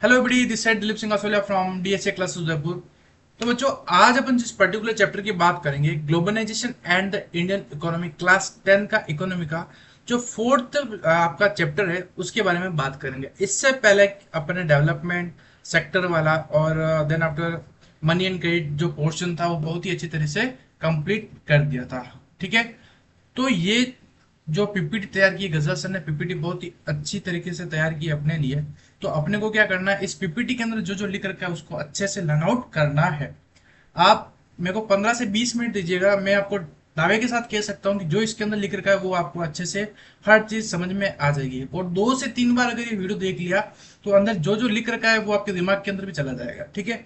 Hello everybody, this side Dilip Singh Asoliya from DSA classes Udaipur. तो बच्चों, आज अपन जिस पर्टिकुलर चैप्टर की बात करेंगे, globalisation and the Indian economy, class 10 का इकोनॉमी का जो फोर्थ आपका चैप्टर है उसके बारे में बात करेंगे। इससे पहले अपने डेवलपमेंट सेक्टर वाला और then after money and credit जो पोर्शन था वो बहुत ही अच्छी तरह से कंप्लीट कर दिया था। ठीक है, तो ये जो पीपीटी तैयार की गजल सर ने, पीपीटी बहुत ही अच्छी तरीके से तैयार की अपने लिए। तो अपने को क्या करना है, इस पीपीटी के अंदर जो जो लिख रखा है उसको अच्छे से लर्न आउट करना है। आप मेरे को 15 से 20 मिनट दीजिएगा, मैं आपको दावे के साथ कह सकता हूँ कि जो इसके अंदर लिख रखा है वो आपको अच्छे से हर चीज समझ में आ जाएगी। और 2 से 3 बार अगर ये वीडियो देख लिया तो अंदर जो जो लिख रखा है वो आपके दिमाग के अंदर भी चला जाएगा। ठीक है,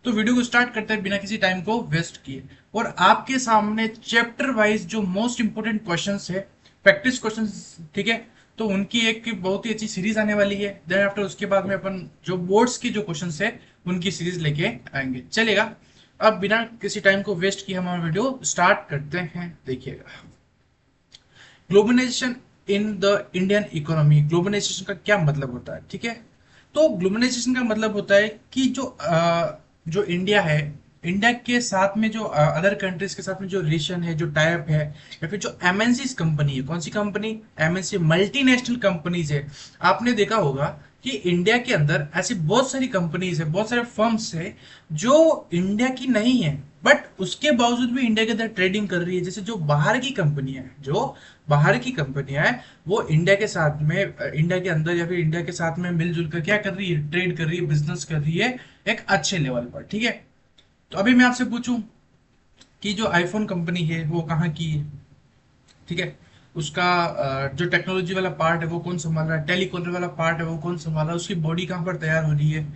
तो वीडियो को स्टार्ट करते हैं बिना किसी टाइम को वेस्ट किए। और आपके सामने चैप्टर वाइज जो मोस्ट इंपोर्टेंट क्वेश्चंस है, प्रैक्टिस क्वेश्चंस, ठीक है, तो उनकी एक बहुत ही अच्छी सीरीज आने वाली है। देन आफ्टर उसके बाद में अपन जो बोर्ड्स की जो क्वेश्चंस है उनकी सीरीज लेके आएंगे। चलेगा, अब बिना किसी टाइम को वेस्ट किए हमारा वीडियो स्टार्ट करते हैं। देखिएगा, globalisation in the Indian economy. Globalisation का क्या मतलब होता है? ठीक है, तो ग्लोबलाइजेशन का मतलब होता है कि जो इंडिया है, इंडिया के साथ में जो अदर कंट्रीज के साथ में जो रिलेशन है, जो टाइप है, या फिर जो एमएनसी कंपनी है, कौन सी कंपनी? एमएनसी, मल्टीनेशनल कंपनीज है। आपने देखा होगा कि इंडिया के अंदर ऐसी बहुत सारी कंपनीज है, बहुत सारे फर्म्स है जो इंडिया की नहीं है, बट उसके बावजूद भी इंडिया के अंदर ट्रेडिंग कर रही है। जैसे जो बाहर की कंपनियां हैं, जो बाहर की कंपनियां हैं, वो इंडिया के साथ में, इंडिया के अंदर या फिर इंडिया के साथ में मिलजुल कर क्या कर रही है? ट्रेड कर रही है, बिजनेस कर रही है एक अच्छे लेवल पर। ठीक है, तो अभी मैं आपसे पूछूं कि जो आईफोन कंपनी है वो कहाँ की है? ठीक है, उसका जो टेक्नोलॉजी वाला पार्ट है वो कौन संभाल रहा है? टेलीकॉलर वाला पार्ट है वो कौन संभाल रहा है? उसकी बॉडी कहाँ पर तैयार हो रही है?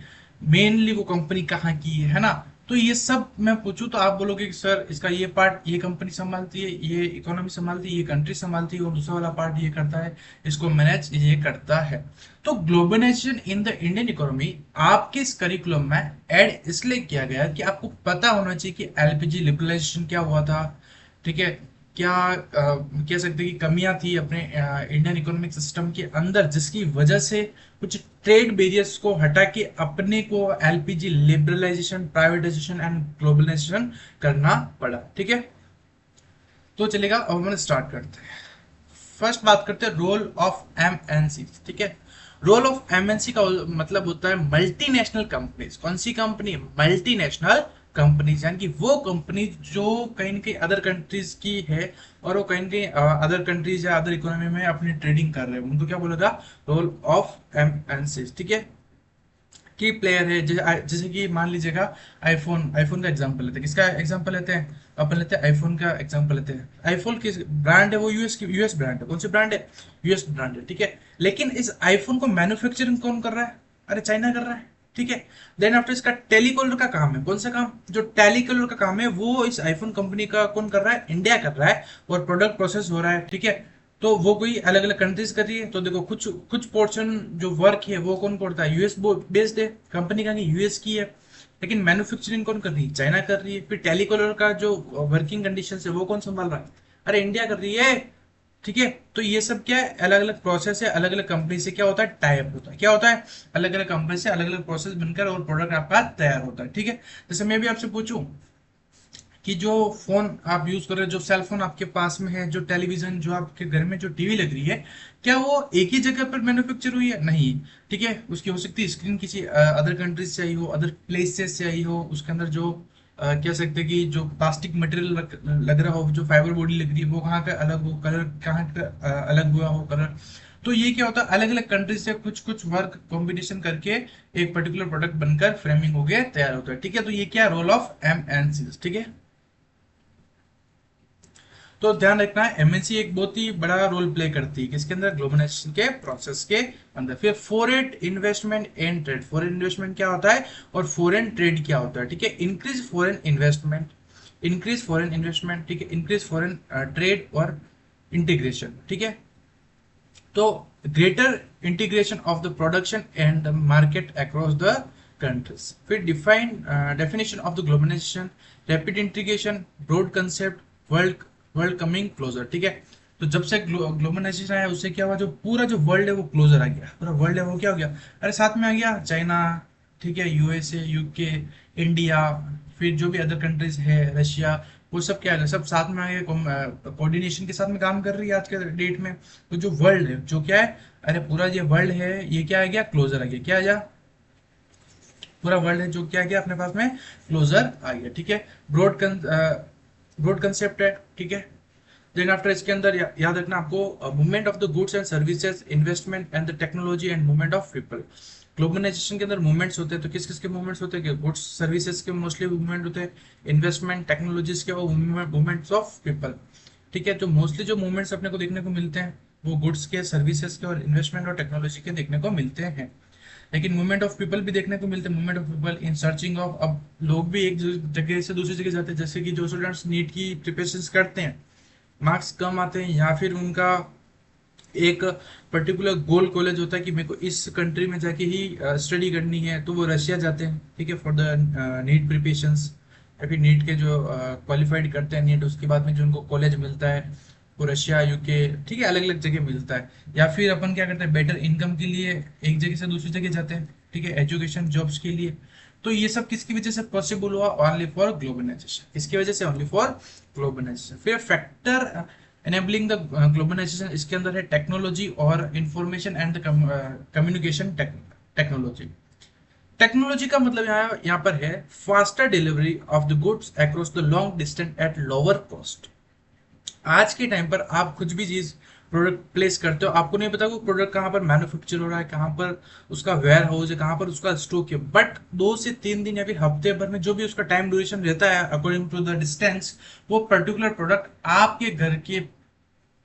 मेनली वो कंपनी कहाँ की है ना? तो ये सब मैं पूछूं तो आप बोलोगे कि सर इसका ये पार्ट ये कंपनी संभालती है, ये इकोनॉमी संभालती है, ये कंट्री संभालती है, और दूसरा वाला पार्ट ये करता है, इसको मैनेज ये करता है। तो globalisation in the Indian economy आपके इस करिकुलम में ऐड इसलिए किया गया कि आपको पता होना चाहिए कि एलपीजी लिबरलाइजेशन क्या हुआ था। ठीक है, क्या कह सकते हैं कि कमियां थी अपने इंडियन इकोनॉमिक सिस्टम के अंदर, जिसकी वजह से कुछ ट्रेड बैरियर्स को हटा के अपने को LPG liberalisation, privatisation and globalisation करना पड़ा। ठीक है, तो चलेगा, अब हम स्टार्ट करते हैं। फर्स्ट बात करते हैं रोल ऑफ एमएनसी। ठीक है, रोल ऑफ एमएनसी का मतलब होता है मल्टीनेशनल कंपनीज। कौन सी कंपनी? मल्टीनेशनल कंपनीज, यानी कि वो कंपनी जो कहीं ना कहीं अदर कंट्रीज की है और वो कहीं ना कहीं अदर कंट्रीज या अदर इकोनॉमी में अपनी ट्रेडिंग कर रहे हैं, उनको क्या बोलेगा? Role of MNC. ठीक है, की प्लेयर है, जैसे कि मान लीजिएगा आईफोन, आईफोन का एग्जांपल लेते हैं। किसका एग्जांपल लेते हैं? अपन लेते हैं आईफोन का एग्जांपल लेते हैं। आईफोन किस ब्रांड है? वो यूएस की, यूएस ब्रांड है। कौन सी ब्रांड है? यूएस ब्रांड है। ठीक है, लेकिन इस आईफोन को मैन्युफैक्चरिंग कौन कर रहा है? अरे चाइना कर रहा है। ठीक है, देन आफ्टर इसका टेलीकॉलर का काम है। कौन सा काम? जो टेलीकॉलर का काम है वो इस आईफोन कंपनी का कौन कर रहा है? इंडिया कर रहा है, और प्रोडक्ट प्रोसेस हो रहा है। ठीक है, तो वो कोई अलग अलग कंट्रीज कर रही है। तो देखो, कुछ कुछ पोर्शन जो वर्क है वो कौन करता है? यूएस बेस्ड है कंपनी का, नहीं यूएस की है, लेकिन मैन्युफैक्चरिंग कौन कर रही है? चाइना कर रही है। फिर टेलीकॉलर का जो वर्किंग कंडीशन है वो कौन संभाल रहा है? अरे इंडिया कर रही है। ठीक है, तो ये सब क्या है? अलग अलग प्रोसेस है, अलग अलग कंपनी से क्या होता है? टाइप होता है। क्या होता है? अलग अलग कंपनी से अलग अलग प्रोसेस बनकर और प्रोडक्ट आपका तैयार होता है। ठीक है, जैसे मैं भी आपसे पूछूं कि जो फोन आप यूज कर रहे हो, जो सेल फोन आपके पास में है, जो टेलीविजन, जो आपके घर में जो टीवी लग रही है, क्या वो एक ही जगह पर मैन्युफैक्चर हुई है? नहीं। ठीक है, उसकी हो सकती है स्क्रीन किसी अदर कंट्रीज से आई हो, अदर प्लेसेस से आई हो, उसके अंदर जो कह सकते हैं कि जो प्लास्टिक मटेरियल लग रहा हो, जो फाइबर बॉडी लग रही है, वो कहाँ का अलग हो, कलर कहाँ का अलग हुआ हो कलर। तो ये क्या होता है? अलग अलग कंट्री से कुछ कुछ वर्क कॉम्बिनेशन करके एक पर्टिकुलर प्रोडक्ट बनकर फ्रेमिंग हो गया, तैयार होता है। ठीक है, तो ये क्या role of M N C. ठीक है, तो ध्यान रखना है एमएनसी एक बहुत ही बड़ा रोल प्ले करती है किसके अंदर? ग्लोबलाइजेशन के प्रोसेस के अंदर। फिर foreign investment and trade. Foreign investment क्या होता है और फॉरेन ट्रेड क्या होता है? ठीक है, increase foreign investment, increase foreign investment, ठीक है, इंक्रीज फॉरेन ट्रेड और इंटीग्रेशन। ठीक है, तो greater integration of the production and the market across the countries. फिर define definition of the globalisation, rapid integration, broad concept, world world coming closer. ठीक है, तो जब से ग्लोबलाइजेशन आया उससे क्या हुआ, जो पूरा जो वर्ल्ड है वो क्लोजर आ गया, पूरा वर्ल्ड है वो क्या हो गया, अरे साथ में आ गया चाइना, ठीक है, यूएसए, यूके, इंडिया, फिर जो भी अदर कंट्रीज है, रशिया, वो सब क्या है, सब साथ में आ गए, कोऑर्डिनेशन के साथ में काम कर रही है आज के डेट में। तो जो वर्ल्ड है जो क्या है, अरे पूरा ये वर्ल्ड है ये क्या आ गया, क्लोजर आ गया, क्या आ गया, पूरा वर्ल्ड है जो क्या आ गया अपने पास में, क्लोजर आ गया, ठीक है। ब्रॉड ब्रॉड कंसेप्ट है, ठीक है। देन आफ्टर इसके अंदर याद रखना आपको, movement of the goods and services, investment and the technology and movement of people. Globalisation के अंदर मूवमेंट्स होते हैं, तो किस किस के मूवमेंट्स होते हैं, गुड्स सर्विसेज के मोस्टली मूवमेंट होते हैं, इन्वेस्टमेंट टेक्नोलॉजीज के वो मूवमेंट्स ऑफ पीपल, ठीक है। तो मोस्टली जो मूवमेंट्स अपने को देखने को मिलते हैं वो गुड्स के, सर्विसेज के और इन्वेस्टमेंट और टेक्नोलॉजी के देखने को मिलते हैं। लेकिन मूवमेंट ऑफ पीपल भी देखने को मिलते हैं, movement of people in searching of, अब लोग भी एक जगह से दूसरी जगह जाते हैं, जैसे कि जो स्टूडेंट्स नीट की प्रिपरेशन करते हैं, मार्क्स कम आते हैं या फिर उनका एक पर्टिकुलर गोल कॉलेज होता है कि मेरे को इस कंट्री में जाके ही स्टडी करनी है, तो वो रशिया जाते हैं, ठीक है, फॉर द नीट प्रिपरेशंस, या फिर नीट के जो क्वालिफाइड करते हैं नीट, उसके बाद में जो उनको कॉलेज मिलता है वो रशिया, यूके, ठीक है, अलग अलग जगह मिलता है। या फिर अपन क्या करते हैं, बेटर इनकम के लिए एक जगह से दूसरी जगह जाते हैं, ठीक है, एजुकेशन जॉब्स के लिए। तो ये सब किसकी वजह से पॉसिबल हुआ, ओनली फॉर ग्लोबलाइजेशन, इसकी वजह से, ओनली फॉर ग्लोबलाइजेशन। फिर फैक्टर एनेबलिंग द ग्लोबलाइजेशन, इसके अंदर है टेक्नोलॉजी और information and the communication technology. Technology का मतलब यहाँ पर है faster delivery of the goods across the long distance at lower cost. आज के टाइम पर आप कुछ भी चीज प्रोडक्ट प्लेस करते हो, आपको नहीं पता वो प्रोडक्ट कहाँ पर मैन्युफैक्चर हो रहा है, कहाँ पर उसका वेयर हाउस है, कहाँ पर उसका स्टॉक है, बट 2 से 3 दिन या फिर हफ्ते भर में जो भी उसका टाइम ड्यूरेशन रहता है अकॉर्डिंग टू द डिस्टेंस, वो पर्टिकुलर प्रोडक्ट आपके घर के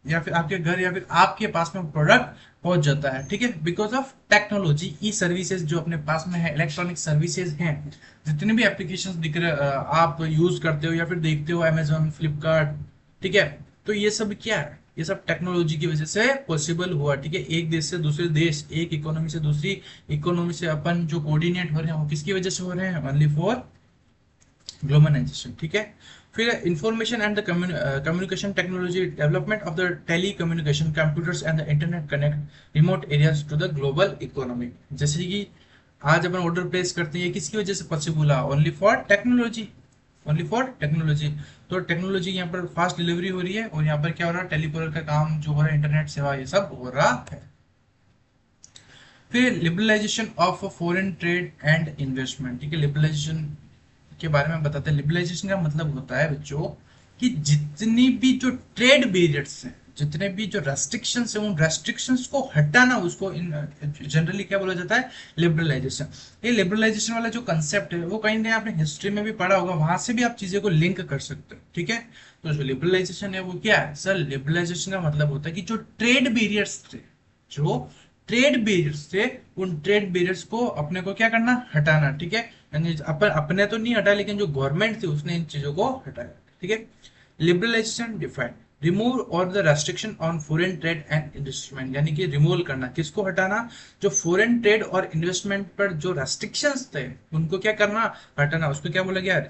या फिर आपके घर या फिर आपके पास में प्रोडक्ट पहुंच जाता है, ठीक है, because of technology. E services जो अपने पास में है, इलेक्ट्रॉनिक सर्विसेज हैं, जितने भी एप्लीकेशन दिख रहे आप यूज करते हो या फिर देखते हो, अमेजोन, फ्लिपकार्ट, ठीक है, तो ये सब क्या है, ये सब टेक्नोलॉजी की वजह से पॉसिबल हुआ, ठीक है। एक देश से दूसरे देश, एक इकोनॉमी से दूसरी इकोनॉमी से अपन जो कोऑर्डिनेट हो रहे हैं वो किसकी वजह से हो रहे हैं, ओनली फॉर ग्लोबलाइजेशन, ठीक है। फिर information and the communication technology, development of the telecommunication, computers and the internet connect remote areas to the global economy. जैसे कि आज अपन ऑर्डर प्लेस करते हैं, किसकी वजह से पॉसिबल हुआ, only for technology, only for technology. तो टेक्नोलॉजी यहाँ पर फास्ट डिलीवरी हो रही है, और यहाँ पर क्या हो रहा है, टेलीकॉलर का काम जो हो रहा है, इंटरनेट सेवा, ये सब हो रहा है। फिर liberalization of foreign trade and investment, ठीक है। लिबरलाइजेशन के बारे में बताते हैं। लिबरलाइजेशन का मतलब होता है बच्चों कि जितनी भी जो ट्रेड बैरियर्स हैं, जितने भी जो रेस्ट्रिक्शंस हैं, उन रेस्ट्रिक्शंस को हटाना, उसको जनरली क्या बोला जाता है, लिबरलाइजेशन। ये लिबरलाइजेशन वाला जो कंसेप्ट है वो कहीं ना आपने हिस्ट्री में भी पढ़ा होगा, वहां से भी आप चीजें को लिंक कर सकते हो, ठीक है। तो जो लिबरलाइजेशन है वो क्या है सर, लिबरलाइजेशन का मतलब होता है कि जो ट्रेड बैरियर्स थे, जो ट्रेड बैरियर्स थे, उन ट्रेड बैरियर्स को अपने को क्या करना, हटाना, ठीक है। यानी अपन अपने तो नहीं हटाया, लेकिन जो गवर्नमेंट थी उसने इन चीजों को हटाया, ठीक है। लिबरलाइजेशन डिफाइंड रिमूव और the restriction on foreign trade and investment, यानी कि रिमूव करना, किसको हटाना, जो फॉरेन ट्रेड और इन्वेस्टमेंट पर जो रेस्ट्रिक्शंस थे उनको क्या करना, हटाना, उसको क्या बोला गया,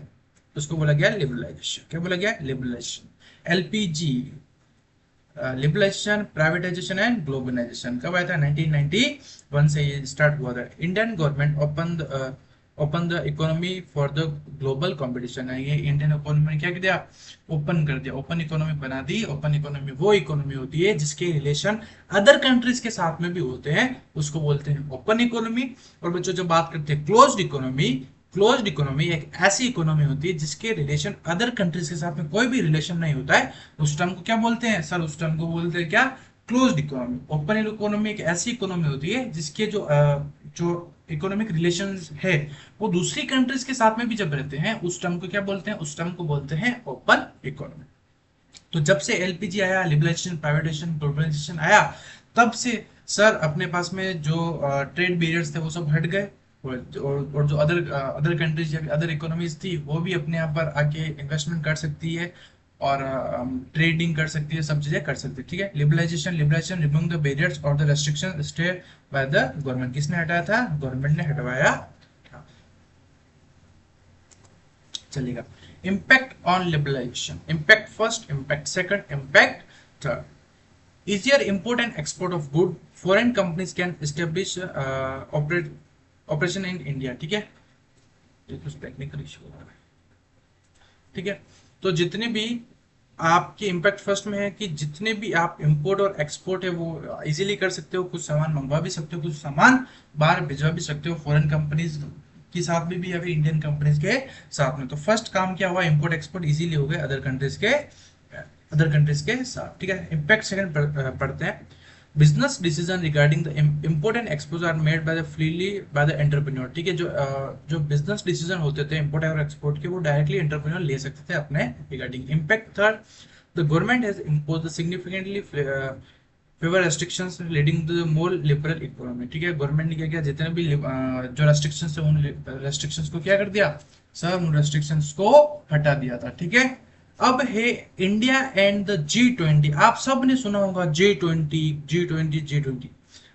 उसको बोला गया लिबरलाइजेशन। क्या बोला गया, liberalization. LPG, liberalisation, privatisation and globalization कब आया था, 1991 से ये स्टार्ट हुआ था। Indian government open the economy for the global competition है, ये इंडियन इकोनॉमी ने क्या कर दिया, ओपन कर दिया, ओपन इकोनॉमी बना दी। ओपन इकोनॉमी वो इकोनॉमी होती है जिसके रिलेशन अदर कंट्रीज के साथ में भी होते हैं, उसको बोलते हैं ओपन इकोनॉमी। और बच्चों जब बात करते हैं क्लोज्ड इकोनॉमी, क्लोज्ड इकोनॉमी एक ऐसी इकोनॉमी होती है जिसके रिलेशन अदर कंट्रीज के साथ में कोई भी रिलेशन नहीं होता है, उस टर्म को क्या बोलते हैं सर, उस टर्म को बोलते हैं क्या, क्लोज्ड इकोनॉमी। ओपन इकोनॉमी एक ऐसी इकोनॉमी होती है जिसके जो इकोनॉमिक रिलेशंस है वो दूसरी कंट्रीज के साथ में भी जब रहते हैं, उस टर्म को क्या बोलते हैं, उस टर्म को बोलते हैं ओपन इकोनॉमी। तो जब से एलपीजी आया, लिबरलाइजेशन, प्राइवेटाइजेशन, ग्लोबलाइजेशन आया, तब से सर अपने पास में जो ट्रेड बैरियर्स थे वो सब हट गए, और जो अदर कंट्रीज या अदर इकोनॉमीज थी वो भी अपने यहाँ पर आके इन्वेस्टमेंट कर सकती है और ट्रेडिंग कर सकती है, सब चीजें कर सकती है, ठीक है। Liberalisation, liberalisation removing the barriers और the restriction stay by the government, किसने हटाया था, गवर्नमेंट ने हटवाया था। चलेगा। Impact on liberalisation, impact first, impact second, impact third. easier import and export of good, foreign companies can establish operation in India। ठीक है, ये कुछ टेक्निकल इशू हो रहा है। ठीक है, तो जितने भी आपके इम्पैक्ट फर्स्ट में है कि जितने भी आप इंपोर्ट और एक्सपोर्ट है वो इजीली कर सकते हो, कुछ सामान मंगवा भी सकते हो, कुछ सामान बाहर भिजवा भी सकते हो फॉरेन कंपनीज के साथ में भी या फिर इंडियन कंपनीज के साथ में। तो फर्स्ट काम क्या हुआ, इंपोर्ट एक्सपोर्ट इजीली हो गए अदर कंट्रीज के साथ। ठीक है, इम्पैक्ट सेकंड पढ़ते हैं। Business decision regarding the import and export are made by the freely by the entrepreneur. ठीक है, जो बिजनेस डिसीजन होते थे इंपोर्ट और एक्सपोर्ट के, वो डायरेक्टली एंटरप्रेन्योर ले सकते थे अपने regarding. Impact third, the government has imposed significantly favour restrictions leading to more liberal economy. ठीक है, गवर्नमेंट ने क्या किया, जितने भी जो रेस्ट्रिक्शंस थे उन रेस्ट्रिक्शंस को क्या कर दिया, सब उन रेस्ट्रिक्शंस को हटा दिया था। ठीक है, अब है इंडिया एंड द G20। आप सब ने सुना होगा G20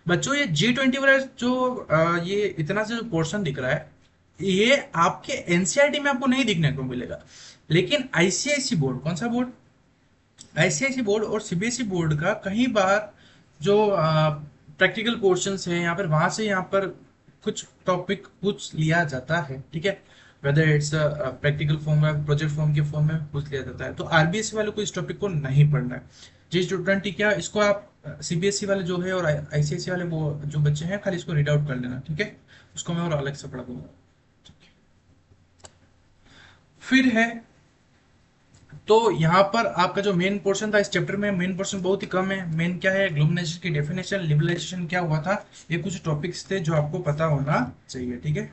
बच्चों। ये G20 वाला जो ये इतना से जो पोर्शन दिख रहा है, ये आपके एनसीईआरटी में आपको नहीं दिखने को मिलेगा, लेकिन आईसीआईसी बोर्ड, कौन सा बोर्ड, आईसीआईसी बोर्ड और सीबीएसई बोर्ड का कहीं बार जो प्रैक्टिकल पोर्शंस है यहाँ पर, वहां से यहाँ पर कुछ टॉपिक पूछ लिया जाता है। ठीक है, वेदर इट्स प्रैक्टिकल फॉर्म में, प्रोजेक्ट फॉर्म के फॉर्म में पूछ लिया जाता है। तो आरबीएसई वाले को इस टॉपिक को नहीं पढ़ना है। G20 क्या, इसको आप सीबीएसई वाले जो है और आईसीआईसी वाले वो जो बच्चे हैं, खाली इसको रीड आउट कर लेना। ठीक है, उसको मैं और अलग से पढ़ा दूंगा। फिर है, तो यहाँ पर आपका जो मेन पोर्शन था इस चैप्टर में, मेन पोर्शन बहुत ही कम है। मेन क्या है, ग्लोबलाइजेशन की डेफिनेशन, लिबरलाइजेशन क्या हुआ था, ये कुछ टॉपिक्स थे जो आपको पता होना चाहिए। ठीक है,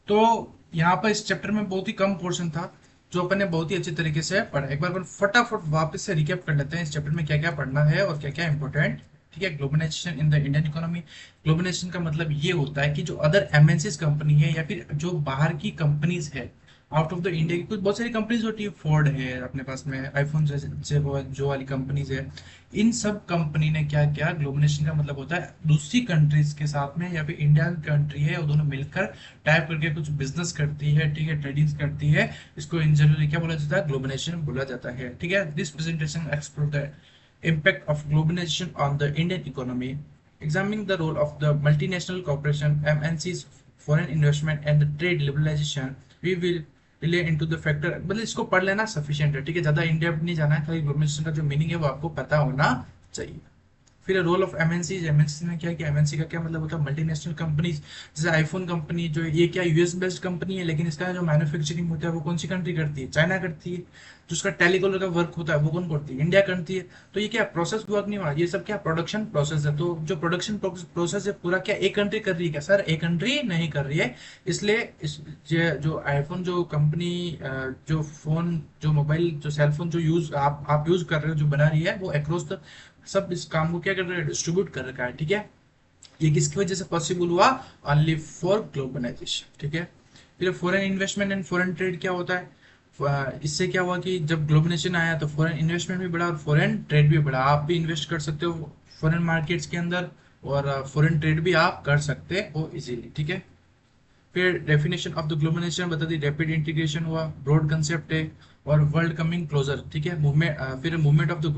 तो यहाँ पर इस चैप्टर में बहुत ही कम पोर्शन था जो अपन ने बहुत ही अच्छे तरीके से पढ़ा। एक बार अपन फटाफट वापस से रिकैप कर लेते हैं इस चैप्टर में क्या क्या पढ़ना है और क्या क्या इंपॉर्टेंट। ठीक है, globalization in the Indian economy. Globalisation का मतलब ये होता है कि जो अदर एमएनसीज कंपनी है या फिर जो बाहर की कंपनीज है आउट ऑफ द इंडिया की, कुछ बहुत सारी कंपनीज होती है, फोर्ड है अपने पास में, आईफोन जैसे जो वाली कंपनीज है, इन सब कंपनी ने क्या किया, ग्लोबलाइजेशन का मतलब होता है दूसरी कंट्रीज के साथ में या फिर इंडियन कंट्री है वो दोनों मिलकर टाइप करके कुछ बिजनेस करती है। ठीक है, ट्रेडिंग करती है, इसको इन जनरली क्या बोला जाता है, ग्लोबलाइजेशन बोला जाता है। ठीक है, this presentation explore the impact of globalization on the Indian economy, examining the role of the multinational corporation, MNCs, foreign investment and the trade liberalization. We will relay into the factor, मतलब इसको पढ़ लेना sufficient है। ठीक है, ज्यादा in depth नहीं जाना है, खाली ग्लोबलाइजेशन का जो मीनिंग है वो आपको पता होना चाहिए। फिर रोल ऑफ एमएनसी, एमएनसी में क्या, एमएनसी का क्या मतलब होता है, मल्टीनेशनल कंपनीज। जैसे आईफोन कंपनी जो ये क्या यूएस बेस्ड कंपनी है, लेकिन इसका जो मैन्युफैक्चरिंग होता है वो कौन सी कंट्री करती है, चाइना करती है। जो उसका टेलीकॉलर का वर्क होता है वो कौन करती है, इंडिया करती है। तो ये क्या प्रोसेस वर्क नहीं हुआ, ये सब क्या प्रोडक्शन प्रोसेस है। तो जो प्रोडक्शन प्रोसेस है पूरा क्या एक कंट्री कर रही है क्या, सर एक कंट्री नहीं कर रही है। इसलिए जो आईफोन जो कंपनी जो फोन जो मोबाइल जो सेलफोन जो यूज आप यूज कर रहे हो जो बना रही है, वो अक्रॉस द सब इस काम को क्या कर रहे हैं, डिस्ट्रीब्यूट कर रखा है। ठीक है, ये किसकी वजह से पॉसिबल हुआ, ओनली फॉर ग्लोबलाइजेशन। ठीक है, फिर foreign investment and foreign trade क्या होता है, इससे क्या हुआ कि जब ग्लोबलाइजेशन आया तो फॉरेन इन्वेस्टमेंट भी बढ़ा और फॉरेन ट्रेड भी बढ़ा। आप भी इन्वेस्ट कर सकते हो फॉरेन मार्केट्स के अंदर और फॉरेन ट्रेड भी आप कर सकते हो इजीली। ठीक है, फिर डेफिनेशन ऑफ द ग्लोबलाइजेशन बता दी, रैपिड इंटीग्रेशन हुआ, ब्रॉड कंसेप्ट है, और वर्ल्ड कमिंग क्लोजर। ठीक है, मूवमेंट, फिर movement of the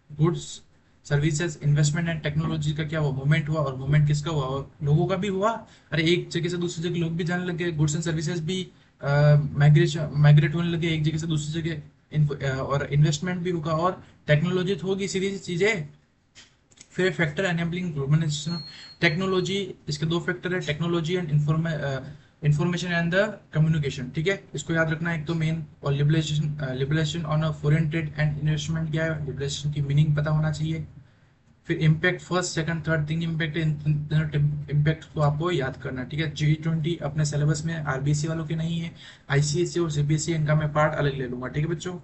goods services investment and technology का क्या हुआ, मूवमेंट हुआ। और मूवमेंट किसका हुआ, और लोगों का भी हुआ। अरे एक जगह से दूसरी जगह लोग भी जाने लगे, गुड्स एंड सर्विसेज भी माइग्रेट होने लगे एक जगह से दूसरी जगह, और इन्वेस्टमेंट भी होगा और टेक्नोलॉजी तो होगी, सीधी सी चीजें। फिर फैक्टर एनेबलिंग ग्लोबलाइजेशन, टेक्नोलॉजी, इसके दो फैक्टर है, technology and information and the communication. ठीक है, इसको याद रखना एक तो मेन। और liberalization on a foreign trade and investment क्या है, लिबरलाइजेशन की मीनिंग पता होना चाहिए। फिर इम्पैक्ट, फर्स्ट सेकंड थर्ड तीन इम्पैक्ट है, इन इम्पैक्ट को आपको याद करना है। ठीक है, G20 अपने सिलेबस में आरबीएसई वालों के नहीं है, आईसीएसई और सीबीएसई इनका मैं पार्ट अलग ले लूंगा। ठीक है बच्चों,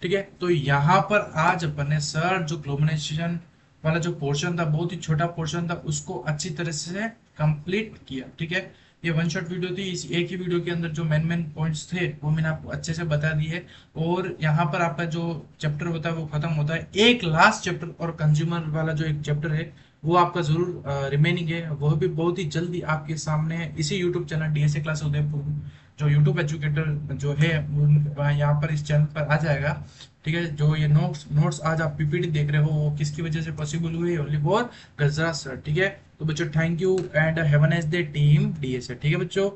ठीक है, तो यहाँ पर आज अपन ने सर जो ग्लोबलाइजेशन वाला जो पोर्शन था, बहुत ही छोटा पोर्शन था, उसको अच्छी तरह से कंप्लीट किया। ठीक है, ये वन शॉट वीडियो थी, इस एक ही वीडियो के अंदर जो मेन मेन पॉइंट्स थे वो मैंने आपको अच्छे से बता दिए। और यहाँ पर आपका जो चैप्टर होता है वो खत्म होता है। एक लास्ट चैप्टर और कंज्यूमर वाला जो एक चैप्टर है वो आपका जरूर रिमेनिंग है, वह भी बहुत ही जल्दी आपके सामने इसी YouTube channel DSA class Udaipur जो यूट्यूब एजुकेटर जो है वहाँ यहाँ पर इस चैनल पर आ जाएगा। ठीक है, जो ये नोट्स नोट्स आज आप पीपीटी देख रहे हो वो किसकी वजह से पॉसिबल हुई, ओनली फॉर गजरा सर। ठीक है, तो बच्चों thank you and have a nice day team DS. ठीक है बच्चों।